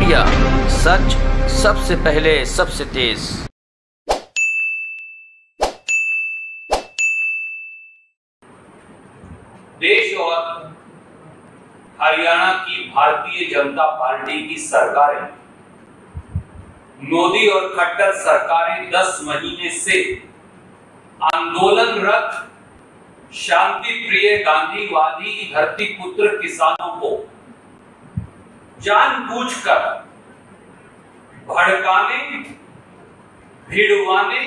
India, सच सबसे पहले सबसे तेज। देश और हरियाणा की भारतीय जनता पार्टी की सरकारें, मोदी और खट्टर सरकारें 10 महीने से आंदोलनरत शांति प्रिय गांधीवादी धरती पुत्र किसानों को जानबूझकर भड़काने, भिड़वाने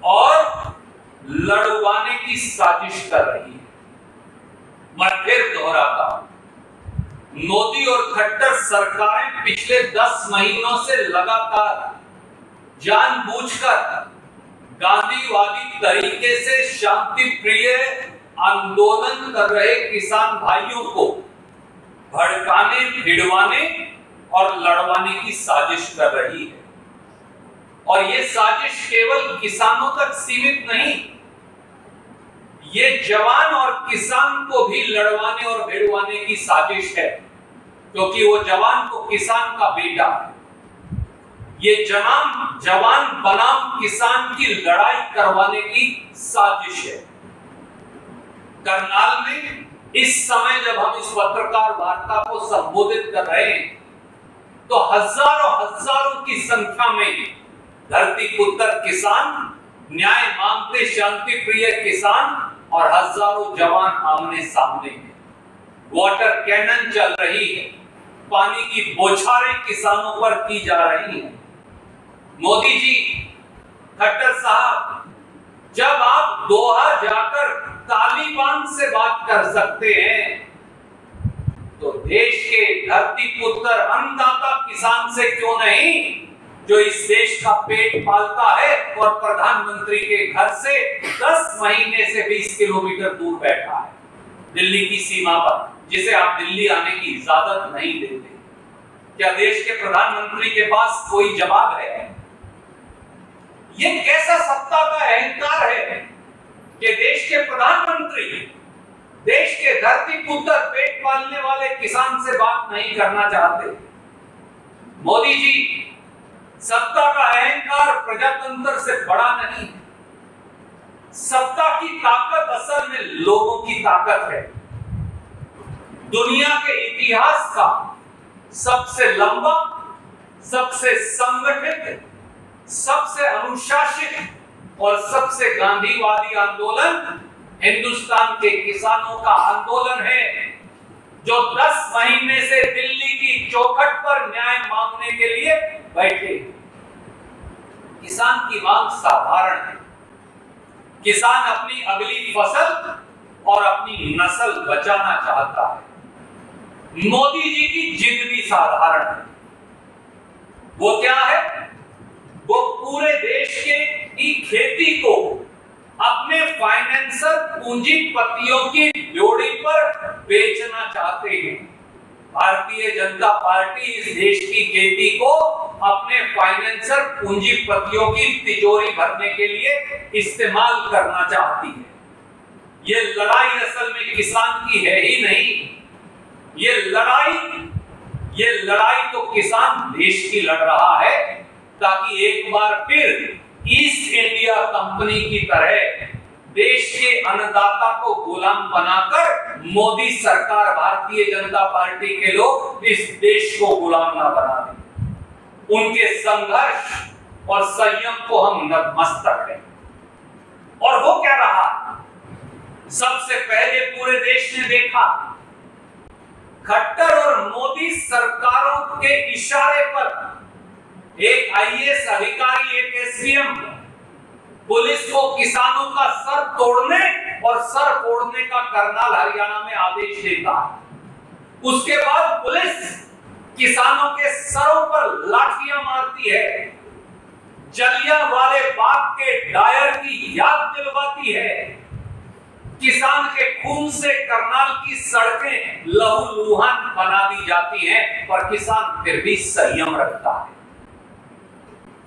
और लड़वाने की साजिश कर रही है। मैं फिर दोहराता हूं, मोदी और खट्टर सरकारें पिछले 10 महीनों से लगातार जानबूझकर गांधीवादी तरीके से शांति प्रिय आंदोलन कर रहे किसान भाइयों को भड़काने, भिड़वाने और लड़वाने की साजिश कर रही है। और ये साजिश केवल किसानों तक सीमित नहीं, ये जवान और किसान को भी लड़वाने और भिड़वाने की साजिश है, क्योंकि वो जवान को किसान का बेटा है। ये जवान बनाम किसान की लड़ाई करवाने की साजिश है। करनाल में इस समय जब हम इस पत्रकार वार्ता को संबोधित कर रहे हैं, तो हजारों की संख्या में धरती पुत्र किसान, न्याय मांगते शांति प्रिय किसान और हजारों जवान आमने सामने हैं। वाटर कैनन चल रही है, पानी की बौछारें किसानों पर की जा रही हैं। मोदी जी, खट्टर साहब, जब आप दोहा जाकर तालिबान से बात कर सकते हैं, तो देश के धरती पुत्र अन्नदाता किसान से क्यों नहीं, जो इस देश का पेट पालता है और प्रधानमंत्री के घर से 10 महीने से 20 किलोमीटर दूर बैठा है, दिल्ली की सीमा पर, जिसे आप दिल्ली आने की इजाजत नहीं देते। क्या देश के प्रधानमंत्री के पास कोई जवाब है? ये कैसा सत्ता का अहंकार है कि देश के प्रधानमंत्री देश के धरती पुत्र पेट पालने वाले किसान से बात नहीं करना चाहते? मोदी जी, सत्ता का अहंकार प्रजातंत्र से बड़ा नहीं है। सत्ता की ताकत असल में लोगों की ताकत है। दुनिया के इतिहास का सबसे लंबा, सबसे संगठित, सबसे अनुशासित और सबसे गांधीवादी आंदोलन हिंदुस्तान के किसानों का आंदोलन है, जो 10 महीने से दिल्ली की चौखट पर न्याय मांगने के लिए बैठे। किसान की मांग साधारण है। किसान अपनी अगली फसल और अपनी नस्ल बचाना चाहता है। मोदी जी की जिद भी साधारण है। वो क्या है? वो पूरे देश की खेती को अपने फाइनेंशियल पूंजीपतियों की ड्योढ़ी पर बेचना चाहते हैं। भारतीय जनता पार्टी इस देश की खेती को अपने फाइनेंशियल पूंजीपतियों की तिजोरी भरने के लिए इस्तेमाल करना चाहती है। ये लड़ाई असल में किसान की है ही नहीं। ये लड़ाई तो किसान देश की लड़ रहा है, ताकि एक बार फिर ईस्ट इंडिया कंपनी की तरह देश के अन्नदाता को गुलाम बनाकर मोदी सरकार, भारतीय जनता पार्टी के लोग इस देश को गुलाम ना बना दें। उनके संघर्ष और संयम को हम नतमस्तक हैं। और वो क्या रहा? सबसे पहले पूरे देश ने देखा, खट्टर और मोदी सरकारों के इशारे पर एक आईएएस अधिकारी, एक एसडीएम पुलिस को किसानों का सर तोड़ने और सर फोड़ने का करनाल हरियाणा में आदेश देता है। उसके बाद पुलिस किसानों के सरों पर लाठियां मारती है, जलियांवाले बाग के डायर की याद दिलवाती है। किसान के खून से करनाल की सड़कें लहूलुहान बना दी जाती हैं, पर किसान फिर भी संयम रखता है।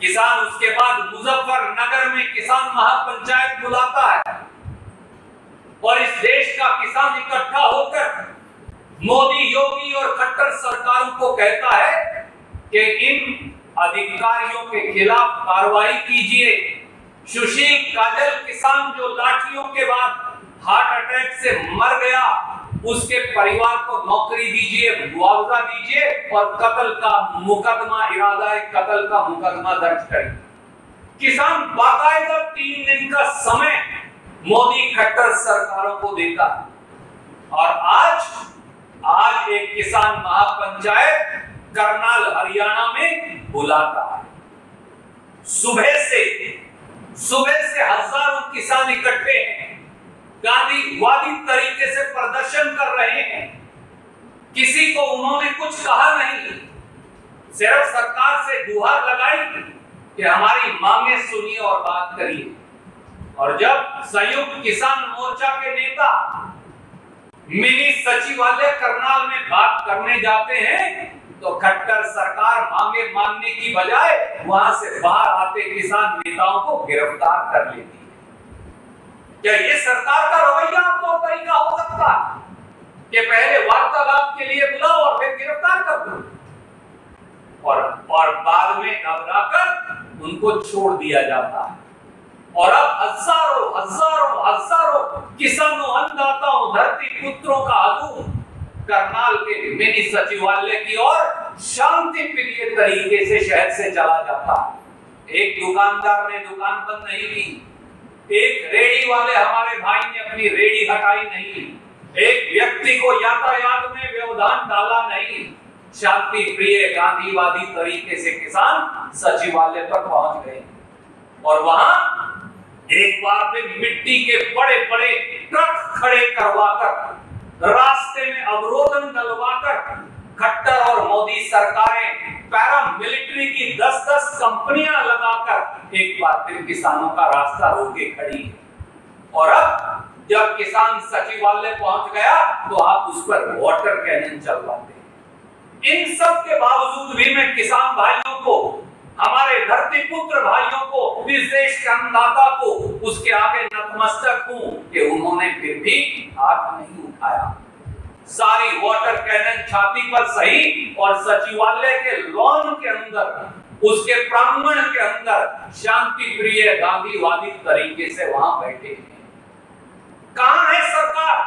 किसान उसके बाद मुजफ्फरनगर में किसान महापंचायत बुलाता है और इस देश का किसान इकट्ठा होकर मोदी, योगी और खट्टर सरकारों को कहता है कि इन अधिकारियों के खिलाफ कार्रवाई कीजिए। सुशील काजल किसान जो लाठियों के बाद हार्ट अटैक से मर गया, उसके परिवार को नौकरी दीजिए, मुआवजा दीजिए और कत्ल का मुकदमा, इरादा कत्ल का मुकदमा दर्ज करिए। किसान बाकायदा 3 दिन का समय मोदी खट्टर सरकारों को देता और आज एक किसान महापंचायत करनाल हरियाणा में बुलाता है। सुबह से हजारों किसान इकट्ठे हैं, गांधीवादी तरीके से प्रदर्शन कर रहे हैं। किसी को उन्होंने कुछ कहा नहीं, सिर्फ सरकार से गुहार लगाई कि हमारी मांगे सुनिए और बात करिए। और जब संयुक्त किसान मोर्चा के नेता मिनी सचिवालय करनाल में बात करने जाते हैं तो खट्टर सरकार मांगे मांगने की बजाय वहां से बाहर आते किसान नेताओं को गिरफ्तार कर लेती है। क्या ये सरकार का रवैया आपको तरीका हो सकता है कि पहले वार्तालाप के लिए बुलाओ और फिर गिरफ्तार कर दो और बाद में घबराकर उनको छोड़ दिया जाता है? और अब हजारों किसानों, अन्नदाताओं, धरती पुत्रों का हजूम करनाल के मिनी सचिवालय की ओर शांति प्रिय तरीके से शहर से चला जाता है। एक दुकानदार ने दुकान बंद नहीं की, एक रेडी वाले हमारे भाई ने अपनी रेडी हटाई नहीं, एक व्यक्ति को यातायात में व्यवधान डाला नहीं। शांति प्रिय गांधीवादी तरीके से किसान सचिवालय पर पहुंच गए और वहां एक बार फिर मिट्टी के बड़े बड़े ट्रक खड़े करवाकर, रास्ते में अवरोधन डलवाकर खट्टर और मोदी सरकारें पैरामिलिट्री की 10-10 कंपनियां लगाकर एक बार फिर किसानों का रास्ता रोके खड़ी है। और अब जब किसान सचिवालय पहुंच गया तो आप उस पर वाटर कैनन चलवाते हैं। इन सब के बावजूद भी मैं किसान भाइयों को, हमारे धरती पुत्र भाइयों को, इस देश के अन्नदाता को उसके आगे नतमस्तक हूं कि उन्होंने फिर भी हाथ नहीं उठाया। सारी वाटर कैनन छाती पर सही और सचिवालय के लॉन के अंदर, उसके प्रांगण के अंदर शांति प्रिय गांधीवादी तरीके से वहां बैठे हैं। कहां है सरकार?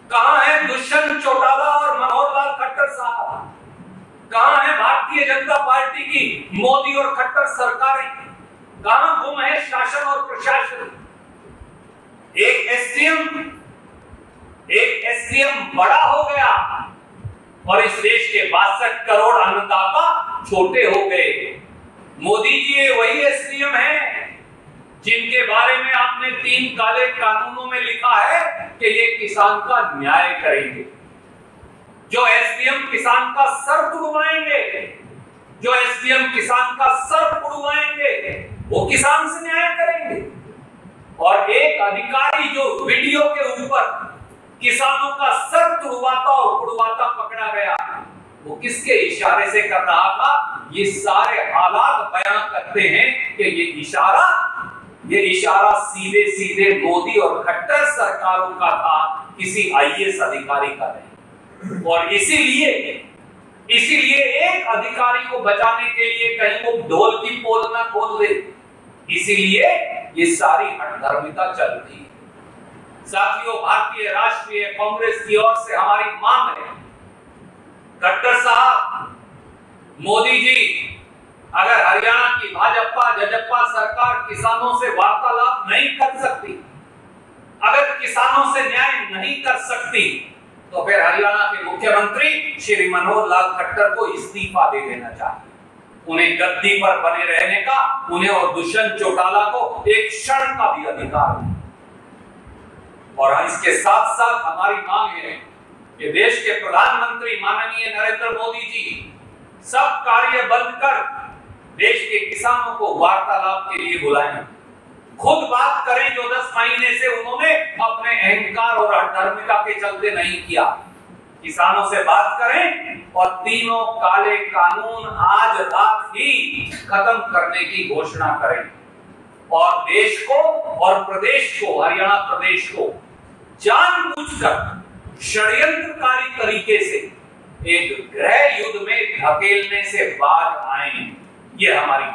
कहां है दुष्यंत चौटाला और मनोहर लाल खट्टर साहब? कहां है भारतीय जनता पार्टी की मोदी और खट्टर सरकारें? कहां गुम है शासन और प्रशासन? एक एसडीएम बड़ा हो गया और इस देश के 62 करोड़ अन्नदाता छोटे हो गए। मोदी जी ये वही एसडीएम हैं जिनके बारे में आपने 3 काले कानूनों में लिखा है कि ये किसान का न्याय करेंगे। जो एसडीएम किसान का सर तुड़वाएंगे, जो एसडीएम किसान का सर तुड़वाएंगे, वो किसान से न्याय करेंगे। और एक अधिकारी जो वीडियो के ऊपर किसानों का सर तुड़वाता और उड़वाता पकड़ा गया, वो किसके इशारे से कर रहा था? ये सारे हालात बयां करते हैं कि ये इशारा सीधे सीधे मोदी और खट्टर सरकारों का था, किसी आईएएस अधिकारी का नहीं। और इसीलिए एक अधिकारी को बचाने के लिए कहीं वो ढोल की पोल ना खोल दे, इसीलिए ये सारी हठधर्मिता चल रही है। साथियों, भारतीय राष्ट्रीय कांग्रेस की ओर से हमारी मांग है, खट्टर साहब, मोदी जी, अगर हरियाणा की भाजपा जजपा सरकार किसानों से वार्तालाप नहीं कर सकती, अगर किसानों से न्याय नहीं कर सकती, तो फिर हरियाणा के मुख्यमंत्री श्री मनोहर लाल खट्टर को इस्तीफा दे देना चाहिए। उन्हें गद्दी पर बने रहने का, उन्हें और दुष्यंत चौटाला को एक क्षण का भी अधिकार नहीं। और इसके साथ साथ हमारी मांग है कि देश के प्रधानमंत्री माननीय नरेंद्र मोदी जी सब कार्य बंद कर देश के किसानों को वार्तालाप के लिए बुलाएं, खुद बात करें जो 10 महीने से उन्होंने अपने अहंकार और अधर्मिता के चलते नहीं किया। किसानों से बात करें और तीनों काले कानून आज रात ही खत्म करने की घोषणा करें और देश को और प्रदेश को, हरियाणा प्रदेश को जानबूझकर षड्यंत्रकारी तरीके से एक गृह युद्ध में धकेलने से बाज आए, ये हमारी